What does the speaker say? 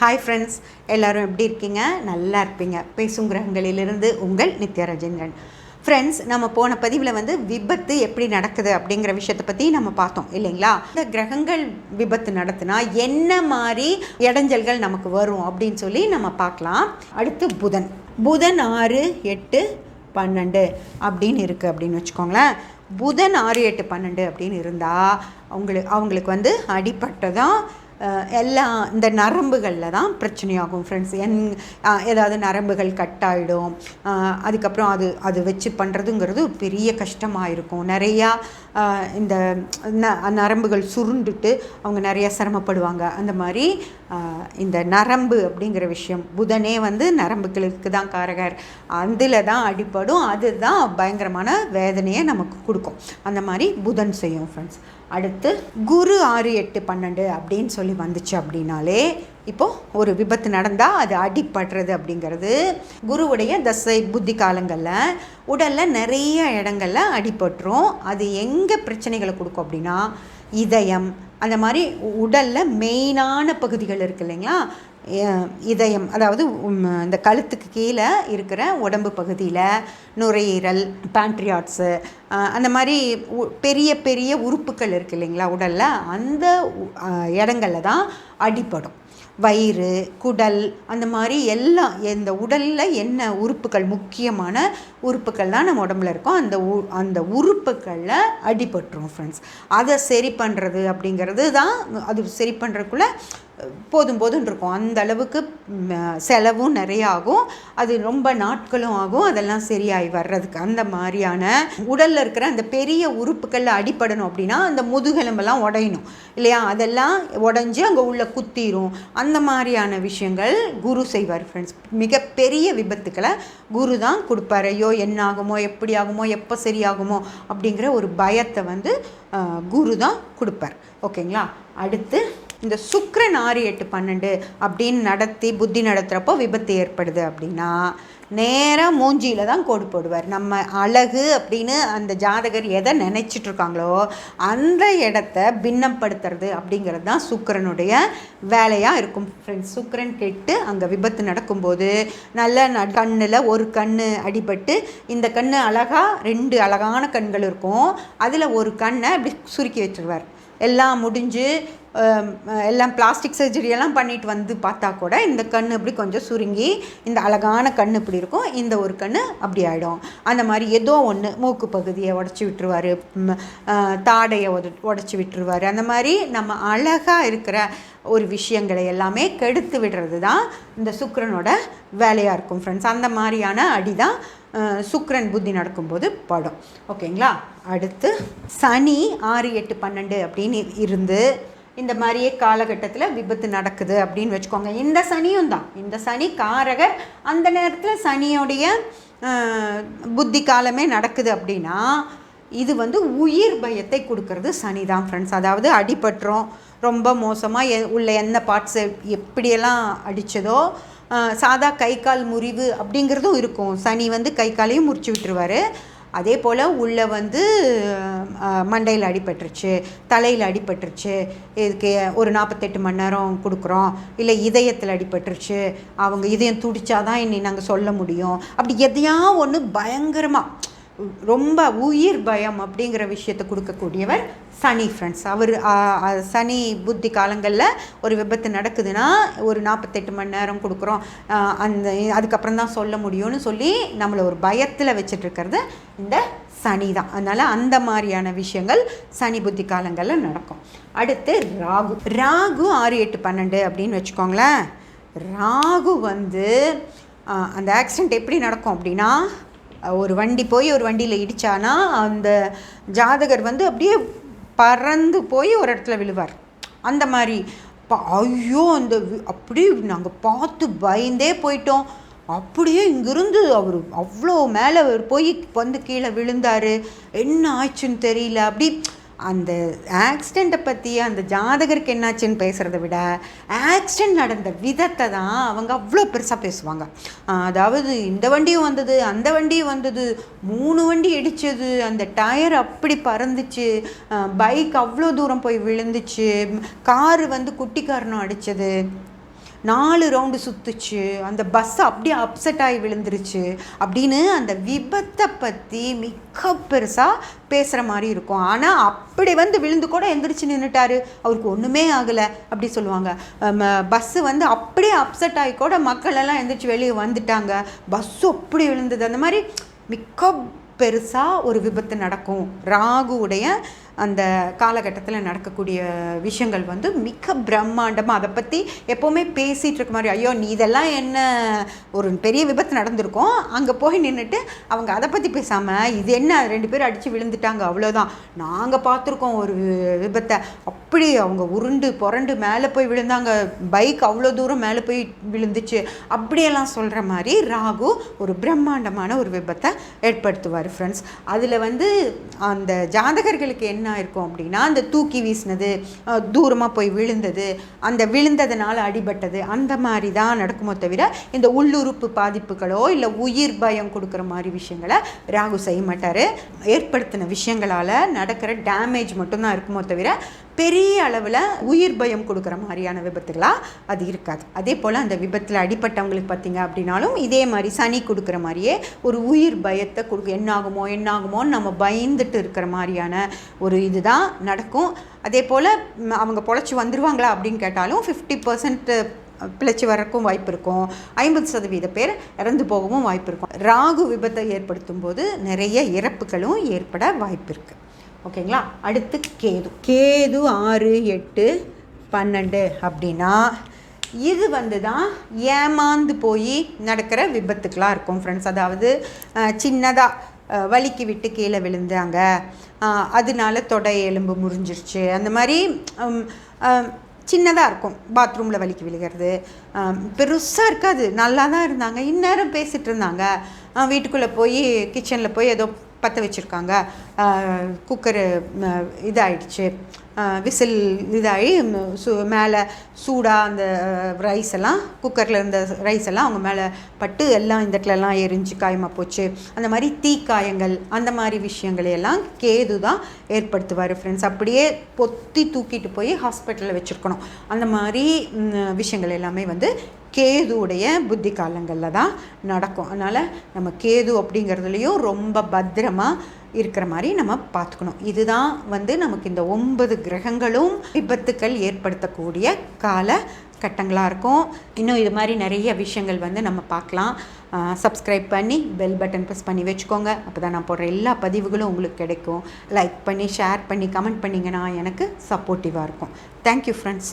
Hi friends, எல்லோரும் எப்படி இருக்கீங்க? நல்லா இருப்பீங்க. பேசும் கிரகங்களிலிருந்து உங்கள் நித்யா ராஜேந்திரன். ஃப்ரெண்ட்ஸ், நம்ம போன பதிவில் விபத்து எப்படி நடக்குது அப்படிங்கிற விஷயத்தை பற்றி நம்ம பார்த்தோம் இல்லைங்களா? இந்த கிரகங்கள் விபத்து நடத்துனா என்ன மாதிரி இடைஞ்சல்கள் நமக்கு வரும் அப்படின்னு சொல்லி நம்ம பார்க்கலாம். அடுத்து புதன் 6, 8, 12 அப்படின்னு இருக்குது அப்படின்னு வச்சுக்கோங்களேன். புதன் 6, 8, 12 அப்படின்னு இருந்தால் அவங்களுக்கு அடிப்பட்டதான் எல்லாம் இந்த நரம்புகளில் தான் பிரச்சனையாகும் ஃப்ரெண்ட்ஸ். ஏதாவது நரம்புகள் கட் ஆகிடும். அதுக்கப்புறம் அது வச்சு பண்ணுறதுங்கிறது பெரிய கஷ்டமாக இருக்கும். நிறையா இந்த நரம்புகள் சுருண்டுட்டு அவங்க நிறையா சிரமப்படுவாங்க. அந்த மாதிரி இந்த நரம்பு அப்படிங்கிற விஷயம், புதனே நரம்புகளுக்கு தான் காரகர். அதில் தான் அடிப்படும். அதுதான் பயங்கரமான வேதனையை நமக்கு கொடுக்கும். அந்த மாதிரி புதன் செய்யும் ஃப்ரெண்ட்ஸ். அடுத்து குரு 6, 8, 12 அப்படின்னு சொல்லி வந்துச்சு அப்படின்னாலே, இப்போது ஒரு விபத்து நடந்தால் அது அடிபடுறது அப்படிங்கிறது குருவுடைய தசை புத்தி காலங்களில் உடலில் நிறைய இடங்களில் அடிபட்டுரும். அது எங்கே பிரச்சனைகளை கொடுக்கும் அப்படின்னா, இதயம், அந்த மாதிரி உடலில் மெயினான பகுதிகள் இருக்குது இல்லைங்களா? இதயம், அதாவது இந்த கழுத்துக்கு கீழே இருக்கிற உடம்பு பகுதியில் நுரையீரல், பேன்ட்ரியாட்ஸு, அந்த மாதிரி பெரிய பெரிய உறுப்புகள் இருக்குது இல்லைங்களா உடலில், அந்த இடங்களில் தான் அடிபடும். வயிறு, குடல், அந்த மாதிரி எல்லாம் இந்த உடலில் என்ன உறுப்புகள், முக்கியமான உறுப்புகள் தான் நம்ம உடம்புல இருக்கோம், அந்த உறுப்புகளில் அடிபட்டுரும் ஃப்ரெண்ட்ஸ். அதை சரி பண்ணுறது அப்படிங்கிறது தான், அது சரி பண்ணுறதுக்குள்ளே போதும்னு இருக்கும். அந்த அளவுக்கு செலவும் நிறைய ஆகும். அது ரொம்ப நாட்களும் ஆகும் அதெல்லாம் சரியாகி வர்றதுக்கு. அந்த மாதிரியான உடலில் இருக்கிற அந்த பெரிய உறுப்புகளில் அடிப்படணும் அப்படின்னா அந்த முதுகெலும்பெல்லாம் உடையணும் இல்லையா? அதெல்லாம் உடஞ்சி அங்கே உள்ள குத்திரும். அந்த மாதிரியான விஷயங்கள் குரு செய்வார் ஃப்ரெண்ட்ஸ். மிகப்பெரிய விபத்துக்களை குரு தான் கொடுப்பார். ஐயோ என்ன ஆகுமோ, எப்படி ஆகுமோ, எப்போ சரியாகுமோ அப்படிங்கிற ஒரு பயத்தை குரு தான் கொடுப்பார். ஓகேங்களா? அடுத்து இந்த சுக்கிரன் 6, 8, 12 அப்படின்னு புத்தி நடத்துகிறப்போ விபத்து ஏற்படுது அப்படின்னா நேராக மூஞ்சியில் தான் கோடு போடுவார். நம்ம அழகு அப்படின்னு அந்த ஜாதகர் எதை நினச்சிட்ருக்காங்களோ அந்த இடத்த பின்னப்படுத்துறது அப்படிங்கிறது தான் சுக்கிரனுடைய வேலையாக இருக்கும் ஃப்ரெண்ட்ஸ். சுக்கிரன் கெட்டு அங்கே விபத்து நடக்கும்போது நல்ல கண்ணில் ஒரு கண் அடிபட்டு, இந்த கண் அழகாக 2 அழகான கண்கள் இருக்கும், அதில் ஒரு கண்ணை அப்படி சுருக்கி வச்சுருவார். எல்லாம் முடிஞ்சு எல்லாம் பிளாஸ்டிக் சர்ஜரியெல்லாம் பண்ணிட்டு பார்த்தா கூட இந்த கண் இப்படி கொஞ்சம் சுருங்கி இந்த அழகான கண் இப்படி இருக்கும், இந்த ஒரு கண் அப்படி ஆகிடும். அந்த மாதிரி ஏதோ ஒன்று மூக்கு பகுதியை உடச்சி விட்டுருவார், தாடையை உடச்சி விட்டுருவார். அந்த மாதிரி நம்ம அழகாக இருக்கிற ஒரு விஷயங்களை எல்லாமே கெடுத்து விடுறது தான் இந்த சுக்கிரனோட வேலையாக இருக்கும் ஃப்ரெண்ட்ஸ். அந்த மாதிரியான அடி தான் சுக்கிரன் புத்தி நடக்கும்போது படும். ஓகேங்களா? அடுத்து சனி 6, 8, 12 அப்படின்னு இருந்து இந்த மாதிரியே காலகட்டத்தில் விபத்து நடக்குது அப்படின்னு வச்சுக்கோங்க. இந்த சனியும் தான், இந்த சனி காரகர். அந்த நேரத்தில் சனியோடைய புத்தி காலமே நடக்குது அப்படின்னா இது உயிர் பயத்தை கொடுக்கறது சனி தான் ஃப்ரெண்ட்ஸ். அதாவது அடிபட்டுரும், ரொம்ப மோசமாக உள்ள என்ன பார்ட்ஸை எப்படியெல்லாம் அடித்ததோ, சாதா கை கால் முறிவு அப்படிங்கிறதும் இருக்கும். சனி கை காலையும் முறிச்சு விட்டுருவார். அதே போல் உள்ள மண்டையில் அடிபட்டுருச்சு, தலையில் அடிபட்டுருச்சு, இதுக்கு ஒரு 48 மணி நேரம் கொடுக்குறோம், இல்லை இதயத்தில் அடிபட்டுருச்சு, அவங்க இதயம் துடிச்சாதான் இனி நாங்கள் சொல்ல முடியும், அப்படி எதையா ஒன்று பயங்கரமாக ரொம்ப உயிர் பயம் அப்படிங்கிற விஷயத்தை கொடுக்கக்கூடியவர் சனி ஃப்ரெண்ட்ஸ். அவர் சனி புத்தி காலங்களில் ஒரு விபத்து நடக்குதுன்னா ஒரு 48 மணி நேரம் கொடுக்குறோம், அதுக்கப்புறம் தான் சொல்ல முடியும்னு சொல்லி நம்மளை ஒரு பயத்தில் வச்சிட்ருக்கிறது இந்த சனி தான். அதனால் அந்த மாதிரியான விஷயங்கள் சனி புத்தி காலங்களில் நடக்கும். அடுத்து ராகு 6, 8, 12 அப்படின்னு வச்சுக்கோங்களேன். ராகு அந்த ஆக்சிடெண்ட் எப்படி நடக்கும் அப்படின்னா, ஒரு வண்டி போய் ஒரு வண்டியில் இடித்தானா அந்த ஜாதகர் அப்படியே பறந்து போய் ஒரு இடத்துல விழுவார். அந்த மாதிரி ஐயோ அப்படியே நாங்கள் பார்த்து பயந்தே போயிட்டோம். அப்படியே இங்கிருந்து அவர் அவ்வளோ மேலே போய் கீழே விழுந்தார், என்ன ஆச்சுன்னு தெரியல. அப்படி அந்த ஆக்சிடெண்ட்டை பற்றி அந்த ஜாதகருக்கு என்னாச்சுன்னு பேசுகிறத விட ஆக்சிடெண்ட் நடந்த விதத்தை தான் அவங்க அவ்வளோ பெருசாக பேசுவாங்க. அதாவது இந்த வண்டியும் வந்தது, அந்த வண்டியும் வந்தது, 3 வண்டி இடித்தது, அந்த டயர் அப்படி பறந்துச்சு, பைக் அவ்வளோ தூரம் போய் விழுந்துச்சு, காரு குட்டிக்காரனும் அடித்தது, 4 ரவுண்டு சுற்றுச்சு, அந்த பஸ் அப்படியே அப்செட் ஆகி விழுந்துருச்சு அப்படின்னு அந்த விபத்தை பற்றி மிக பெருசாக பேசுகிற மாதிரி இருக்கும். ஆனால் அப்படி வந்து விழுந்து கூட எந்திரிச்சு நின்றுட்டாரு, அவருக்கு ஒன்றுமே ஆகலை அப்படி சொல்லுவாங்க. பஸ்ஸு வந்து அப்படியே அப்செட் ஆகி கூட மக்கள் எல்லாம் எந்திரிச்சு வெளியே வந்துட்டாங்க, பஸ்ஸு அப்படி விழுந்தது. அந்த மாதிரி மிக பெருசாக ஒரு விபத்து நடக்கும். ராகுவுடைய அந்த காலகட்டத்தில் நடக்கக்கூடிய விஷயங்கள் வந்து மிக பிரம்மாண்டமாக அதை பற்றி எப்போவுமே பேசிகிட்டு இருக்க மாதிரி, ஐயோ நீ இதெல்லாம் என்ன, ஒரு பெரிய விபத்து நடந்திருக்கும், அங்கே போய் நின்றுட்டு அவங்க அதை பற்றி பேசாமல் இது என்ன 2 பேர் அடித்து விழுந்துட்டாங்க அவ்வளோதான், நாங்கள் பார்த்துருக்கோம் ஒரு விபத்தை, அப்படி அவங்க உருண்டு புரண்டு மேலே போய் விழுந்தாங்க, பைக் அவ்வளோ தூரம் மேலே போய் விழுந்துச்சு, அப்படியெல்லாம் சொல்கிற மாதிரி ராகு ஒரு பிரம்மாண்டமான ஒரு விபத்தை ஏற்படுத்துவார் ஃப்ரெண்ட்ஸ். அதில் வந்து அந்த ஜாதகர்களுக்கு என்ன இருக்கும் அப்படின்னா, அந்த தூக்கி வீசினது, தூரமாக போய் விழுந்தது, அந்த விழுந்ததுனால அடிபட்டது, அந்த மாதிரி தான் நடக்குமோ தவிர இந்த உள்ளுறுப்பு பாதிப்புகளோ இல்லை உயிர் பயம் கொடுக்குற மாதிரி விஷயங்களை ராகு செய்ய மாட்டார். ஏற்படுத்தின விஷயங்களால் நடக்கிற டேமேஜ் மட்டும்தான் இருக்குமோ தவிர பெரிய அளவில் உயிர் பயம் கொடுக்குற மாதிரியான விபத்துகளாக அது இருக்காது. அதே போல் அந்த விபத்தில் அடிப்பட்டவங்களுக்கு பார்த்திங்க அப்படின்னாலும் இதே மாதிரி சனி கொடுக்குற மாதிரியே ஒரு உயிர் பயத்தை என்னாகுமோன்னு நம்ம பயந்துட்டு இருக்கிற மாதிரியான ஒரு இதுதான் நடக்கும். அதே போல் அவங்க பொழைச்சி வந்துடுவாங்களா அப்படின்னு கேட்டாலும் 50% பிழைச்சி வரக்கும் வாய்ப்பு இருக்கும், 50% பேர் இறந்து போகவும் வாய்ப்பு இருக்கும். ராகு விபத்தை ஏற்படுத்தும் போது நிறைய இறப்புகளும் ஏற்பட வாய்ப்பு இருக்குது. ஓகேங்களா. அடுத்து கேது 6, 8, 12 அப்படின்னா இது வந்து தான் ஏமாந்து போய் நடக்கிற விபத்துக்களாக இருக்கும் ஃப்ரெண்ட்ஸ். அதாவது சின்னதாக வலிக்கு விட்டு கீழே விழுந்தாங்க, அதனால தொடை எலும்பு முறிஞ்சிருச்சு, அந்த மாதிரி சின்னதாக இருக்கும். பாத்ரூமில் வலிக்கு விழுகிறது, பெருசாக இருக்காது, நல்லா தான் இருந்தாங்க, இந்நேரம் பேசிகிட்டு இருந்தாங்க, வீட்டுக்குள்ளே போய் கிச்சனில் போய் ஏதோ பற்ற வச்சுருக்காங்க, குக்கரு இதாகிடுச்சு, விசில் இதாகி மேலே சூடாக அந்த ரைஸ் எல்லாம், குக்கரில் இருந்த ரைஸ் எல்லாம் அவங்க மேலே பட்டு எல்லாம் இந்த இடத்துலலாம் எரிஞ்சு காயமாக போச்சு, அந்த மாதிரி தீக்காயங்கள், அந்த மாதிரி விஷயங்களையெல்லாம் கேது தான் ஏற்படுத்துவார் ஃப்ரெண்ட்ஸ். அப்படியே பொத்தி தூக்கிட்டு போய் ஹாஸ்பிட்டலில் வச்சுருக்கணும். அந்த மாதிரி விஷயங்கள் எல்லாமே வந்து கேதுவுடைய புத்தி காலங்களில் தான் நடக்கும். அதனால் நம்ம கேது அப்படிங்கிறதுலையும் ரொம்ப பத்திரமாக இருக்கிற மாதிரி நம்ம பார்த்துக்கணும். இதுதான் வந்து நமக்கு இந்த 9 கிரகங்களும் விபத்துக்கள் ஏற்படுத்தக்கூடிய கால கட்டங்களாக இருக்கும். இன்னும் இது மாதிரி நிறைய விஷயங்கள் வந்து நம்ம பார்க்கலாம். சப்ஸ்கிரைப் பண்ணி பெல் பட்டன் ப்ரெஸ் பண்ணி வச்சுக்கோங்க. அப்போ தான் நான் போடுற எல்லா பதிவுகளும் உங்களுக்கு கிடைக்கும். லைக் பண்ணி ஷேர் பண்ணி கமெண்ட் பண்ணிங்கன்னா எனக்கு சப்போர்ட்டிவாக இருக்கும். Thank you friends.